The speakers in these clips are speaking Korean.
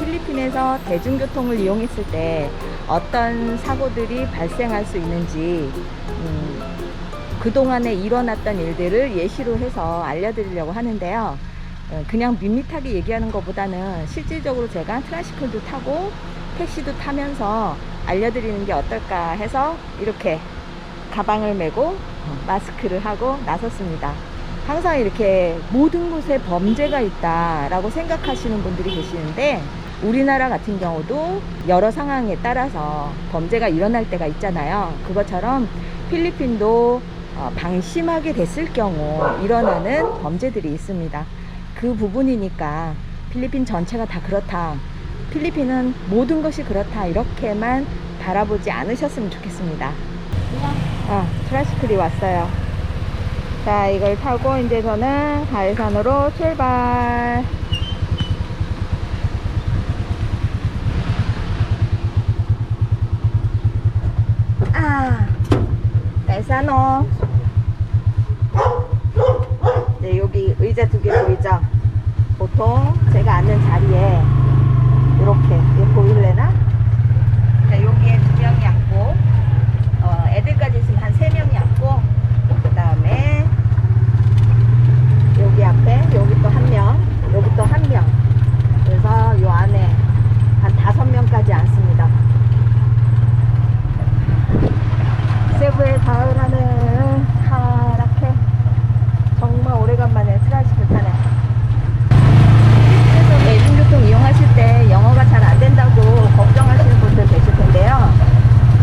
필리핀에서 대중교통을 이용했을 때 어떤 사고들이 발생할 수 있는지 그동안에 일어났던 일들을 예시로 해서 알려드리려고 하는데요. 그냥 밋밋하게 얘기하는 것보다는 실질적으로 제가 트라이시클도 타고 택시도 타면서 알려드리는 게 어떨까 해서 이렇게 가방을 메고 마스크를 하고 나섰습니다. 항상 이렇게 모든 곳에 범죄가 있다라고 생각하시는 분들이 계시는데, 우리나라 같은 경우도 여러 상황에 따라서 범죄가 일어날 때가 있잖아요. 그것처럼 필리핀도 방심하게 됐을 경우 일어나는 범죄들이 있습니다. 그 부분이니까 필리핀 전체가 다 그렇다, 필리핀은 모든 것이 그렇다, 이렇게만 바라보지 않으셨으면 좋겠습니다. 트라이시클이 왔어요. 자, 이걸 타고 이제 저는 가해산으로 출발. 가해산호. 네, 여기 의자 2개 보이죠? 보통 제가 앉는 자리에 이렇게 보일래나? 자, 여기에 2명이 앉고, 애들까지 있으면 한 3명이 앉고, 그 다음에 여기 앞에 여기 또 1명, 여기 또 1명, 그래서 요 안에 한 5명까지 앉습니다. 세부의 가을 하늘 파랗게, 정말 오래간만에 트라이시클 타네. 필리핀에서 대중교통 이용하실 때 영어가 잘 안 된다고 걱정하시는 분들 계실 텐데요.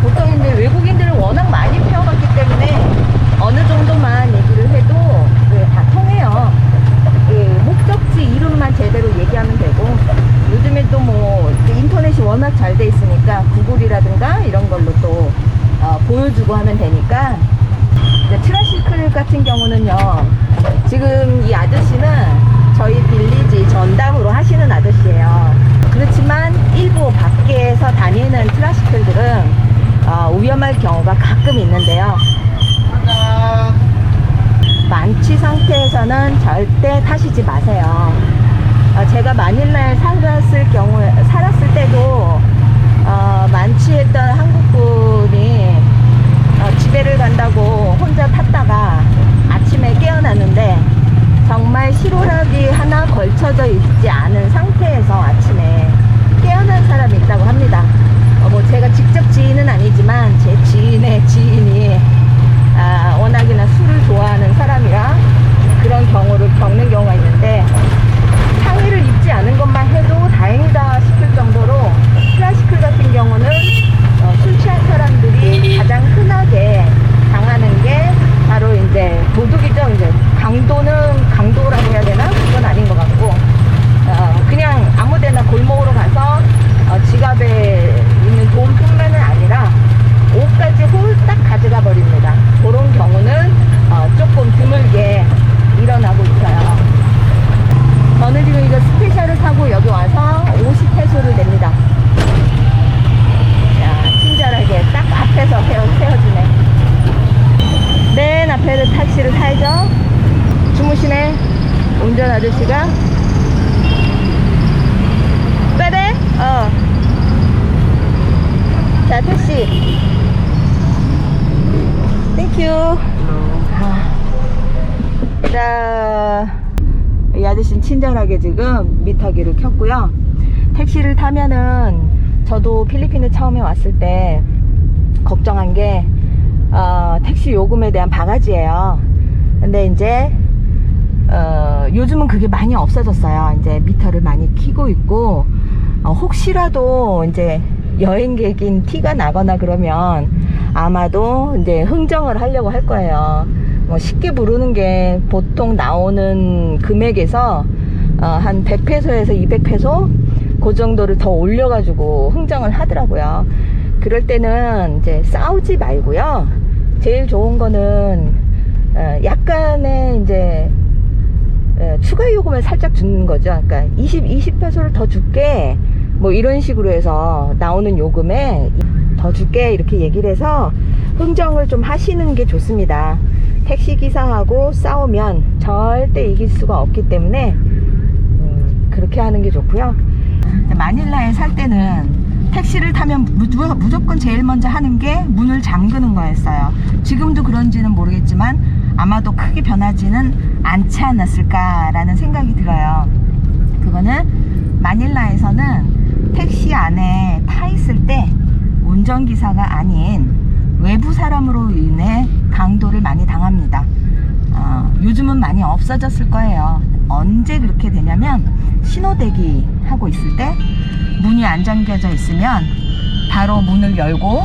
보통 이제 외국인들은 워낙 많이 태워봤기 때문에 어느 정도만 얘기를 해도 다 통해요. 목적지 이름만 제대로 얘기하면 되고, 요즘에 또 뭐 인터넷이 워낙 잘 돼 있으니까 구글이라든가 이런 걸로 또 보여주고 하면 되니까. 트라이시클 같은 경우는요, 지금 이 아저씨는 저희 빌리지 전담으로 하시는 아저씨예요. 그렇지만 일부 밖에서 다니는 트라이시클들은 위험할 경우가 가끔 있는데요, 만취 상태에서는 절대 타시지 마세요. 제가 마닐라에 살았을 때도 만취했던 한국분이 집에를 간다고 혼자 탔다가 아침에 깨어났는데, 정말 실오라기 하나 걸쳐져 있지 않은 상태에서 아침에 깨어난 사람이 있다고 합니다. 뭐 제가 직접 지인은 아니지만 제 지인의 지인이 워낙이나 술을 좋아하는 사람이라 그런 경우를 겪는 경우가 있는데, 상의를 입지 않은 것만 해도 다행이다 싶을 정도로 트라이시클 같은 경우는 술 취한 사람들이 가장 흔하게 당하는 게 바로 이제 도둑이죠. 이제 강도라고 해야 되나? 그건 아닌 것 같고, 그냥 아무데나 골목으로 가서 지갑에 있는 돈뿐만은 아니라 옷까지 홀딱 가져가 버립니다. 그런 경우는 조금 드물게 일어나고 있어요. 저는 지금 이거 스페셜을 타고 여기 와서 50페소를 냅니다. 자, 친절하게 딱 앞에서 세워주네. 맨 앞에를 택시를 타야죠. 주무시네, 운전 아저씨가. 빼래? 자, 택시. 땡큐. 자, 이 아저씨는 친절하게 지금 미터기를 켰고요. 택시를 타면은, 저도 필리핀에 처음에 왔을 때 걱정한 게 택시 요금에 대한 바가지예요. 근데 이제 요즘은 그게 많이 없어졌어요. 이제 미터를 많이 켜고 있고, 혹시라도 이제 여행객인 티가 나거나 그러면 아마도 이제 흥정을 하려고 할 거예요. 뭐 쉽게 부르는 게 보통 나오는 금액에서 한 100페소에서 200페소 그 정도를 더 올려가지고 흥정을 하더라고요. 그럴 때는 이제 싸우지 말고요, 제일 좋은 거는 약간의 이제 추가 요금을 살짝 주는 거죠. 그러니까 20페소를 더 줄게, 뭐 이런 식으로 해서 나오는 요금에 더 줄게 이렇게 얘기를 해서 흥정을 좀 하시는 게 좋습니다. 택시기사하고 싸우면 절대 이길 수가 없기 때문에 그렇게 하는 게 좋고요. 마닐라에 때는 택시를 타면 무조건 제일 먼저 하는 게 문을 잠그는 거였어요. 지금도 그런지는 모르겠지만 아마도 크게 변하지는 않지 않았을까라는 생각이 들어요. 그거는 마닐라에서는 택시 안에 타 있을 때 운전기사가 아닌 외부 사람으로 인해 강도를 많이 당합니다. 요즘은 많이 없어졌을 거예요. 언제 그렇게 되냐면 신호대기 하고 있을 때 문이 안 잠겨져 있으면 바로 문을 열고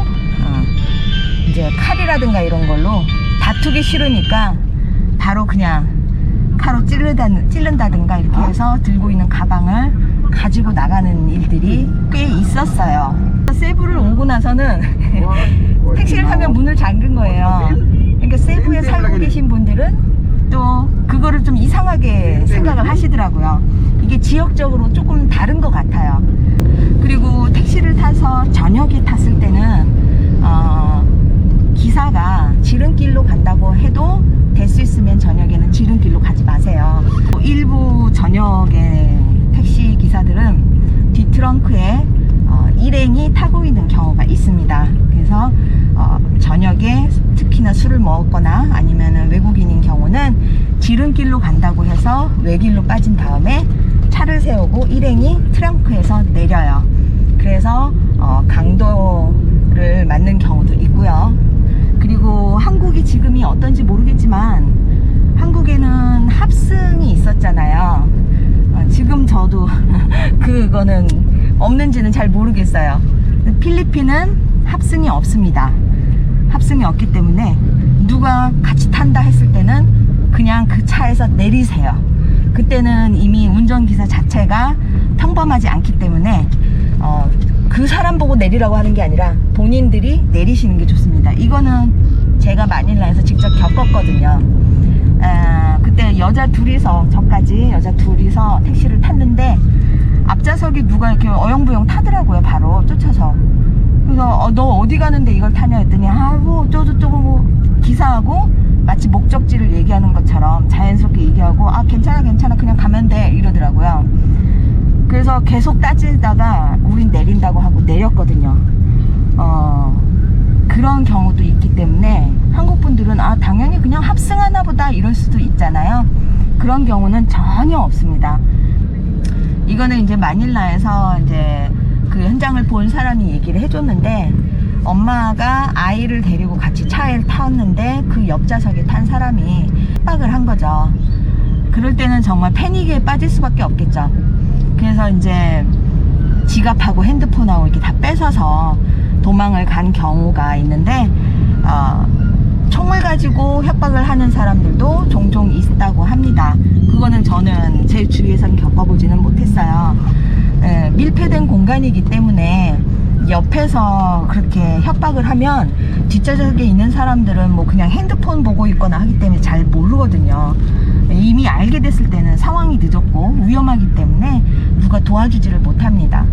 이제 칼이라든가 이런 걸로 다투기 싫으니까 바로 그냥 칼로 찌른다든가 이렇게 해서 들고 있는 가방을 가지고 나가는 일들이 꽤 있었어요. 세부를 오고 나서는 택시를 타면 문을 잠근 거예요. 그러니까 세부에 살고 계신 분들은 또 그거를 좀 이상하게 생각을 하시더라고요. 이게 지역적으로 조금 다른 것 같아요. 그리고 택시를 타서 저녁에 탔을 때는 기사가 지름길로 간다고 해도 될 수 있으면 저녁에는 지름길로 가지 마세요. 일부 저녁에 택시 기사들은 뒷트렁크에 일행이 타고 있는 경우가 있습니다. 그래서 저녁에 특히나 술을 먹었거나 아니면 외국인인 경우는 지름길로 간다고 해서 외길로 빠진 다음에 차를 세우고 일행이 트렁크에서 내려요. 그래서 강도를 맞는 경우도 있고요. 그리고 한국이 지금이 어떤지 모르겠지만 한국에는 합승이 있었잖아요. 지금 저도 그거는 없는지는 잘 모르겠어요. 필리핀은 합승이 없습니다. 합승이 없기 때문에 누가 같이 탄다 했을 때는 그냥 그 차에서 내리세요. 그때는 이미 운전기사 자체가 평범하지 않기 때문에 그 사람 보고 내리라고 하는 게 아니라 본인들이 내리시는 게 좋습니다. 이거는 제가 마닐라에서 직접 겪었거든요. 그때 여자 둘이서, 저까지 여자 둘이서 택시를 탔는데 앞좌석에 누가 이렇게 어영부영 타더라고요. 바로 쫓아서. 그래서 너 어디 가는데 이걸 타냐 했더니 저거 기사하고 마치 목적지를 얘기하는 것처럼 자연스럽게 얘기하고 괜찮아 그냥 가면 돼 이러더라고요. 그래서 계속 따지다가 우린 내린다고 하고 내렸거든요. 그런 경우도 있기 때문에 한국 분들은 당연히 그냥 합승하나 보다 이럴 수도 있잖아요. 그런 경우는 전혀 없습니다. 이거는 이제 마닐라에서 이제 그 현장을 본 사람이 얘기를 해줬는데, 엄마가 아이를 데리고 같이 차에 탔는데 그 옆좌석에 탄 사람이 협박을 한 거죠. 그럴 때는 정말 패닉에 빠질 수밖에 없겠죠. 그래서 이제 지갑하고 핸드폰하고 이렇게 다 뺏어서 도망을 간 경우가 있는데, 총을 가지고 협박을 하는 사람들도 종종 있다고 합니다. 그거는 저는 제 주위에서는 겪어보지는 못했어요. 밀폐된 공간이기 때문에 옆에서 그렇게 협박을 하면 뒷좌석에 있는 사람들은 뭐 그냥 핸드폰 보고 있거나 하기 때문에 잘 모르거든요. 이미 알게 됐을 때는 상황이 늦었고 위험하기 때문에 누가 도와주지를 못합니다.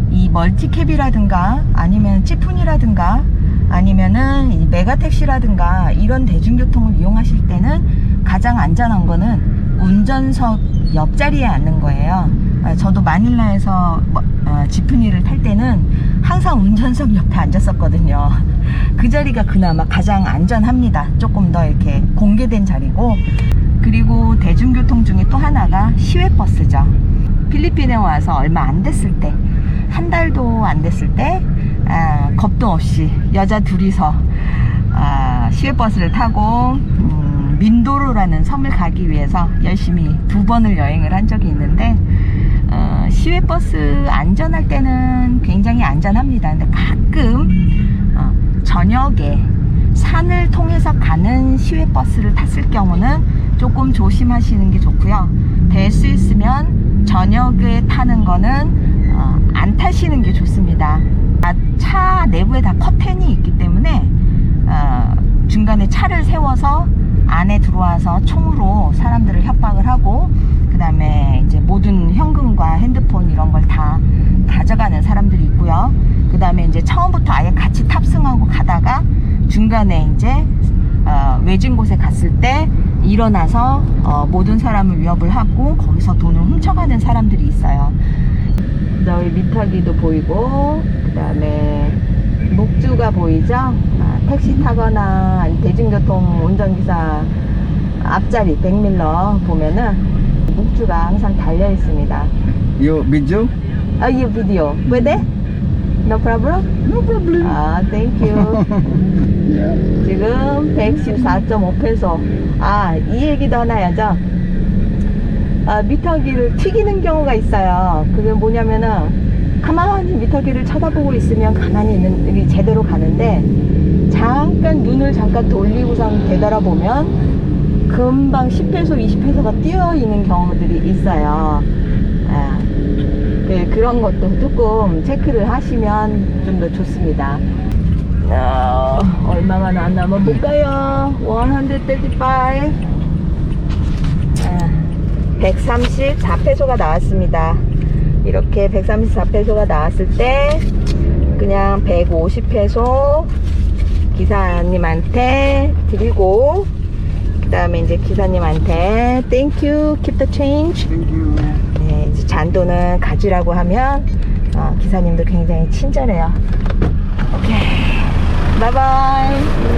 이 멀티캡이라든가 아니면 찌푸니라든가 아니면은 이 메가택시라든가 이런 대중교통을 이용하실 때는 가장 안전한 거는 운전석 옆자리에 앉는 거예요. 저도 마닐라에서 지프니를 탈 때는 항상 운전석 옆에 앉았었거든요. 그 자리가 그나마 가장 안전합니다. 조금 더 이렇게 공개된 자리고, 그리고 대중교통 중에 또 하나가 시외버스죠. 필리핀에 와서 얼마 안 됐을 때, 한 달도 안 됐을 때 겁도 없이 여자 둘이서 시외버스를 타고 민도로라는 섬을 가기 위해서 열심히 2번을 여행을 한 적이 있는데, 시외버스 안전할 때는 굉장히 안전합니다. 근데 가끔 저녁에 산을 통해서 가는 시외버스를 탔을 경우는 조금 조심하시는 게 좋고요. 될 수 있으면 저녁에 타는 거는 안 타시는 게 좋습니다. 차 내부에 다 커튼이 있기 때문에 중간에 차를 세워서 안에 들어와서 총으로 사람들을 협박을 하고, 그 다음에 이제 모든 현금과 핸드폰 이런 걸 다 가져가는 사람들이 있고요. 그 다음에 이제 처음부터 아예 같이 탑승하고 가다가 중간에 이제 외진 곳에 갔을 때 일어나서 모든 사람을 위협을 하고 거기서 돈을 훔쳐가는 사람들이 있어요. 저희 미터기도 보이고, 그 다음에 묵주가 보이죠? 택시 타거나 대중교통 운전기사 앞자리 백밀러 보면은 묵주가 항상 달려 있습니다. You video? You video. With it? No problem? No problem. Thank you. 지금 114.5페소. 이 얘기도 하나 해야죠. 미터기를 튀기는 경우가 있어요. 그게 뭐냐면은 가만히 미터기를 쳐다보고 있으면 가만히 있는 제대로 가는데 잠깐 눈을 잠깐 돌리고선 되돌아보면 금방 10페소, 20페소가 뛰어 있는 경우들이 있어요. 그런 것도 조금 체크를 하시면 좀 더 좋습니다. 얼마가 나왔나면 볼까요? 135. 134페소가 나왔습니다. 이렇게 134페소가 나왔을 때 그냥 150페소 기사님한테 드리고, 그 다음에 이제 기사님한테 Thank you, keep the change. Thank you. 네, 이제 잔돈은 가지라고 하면 기사님도 굉장히 친절해요. 오케이, 바이바이.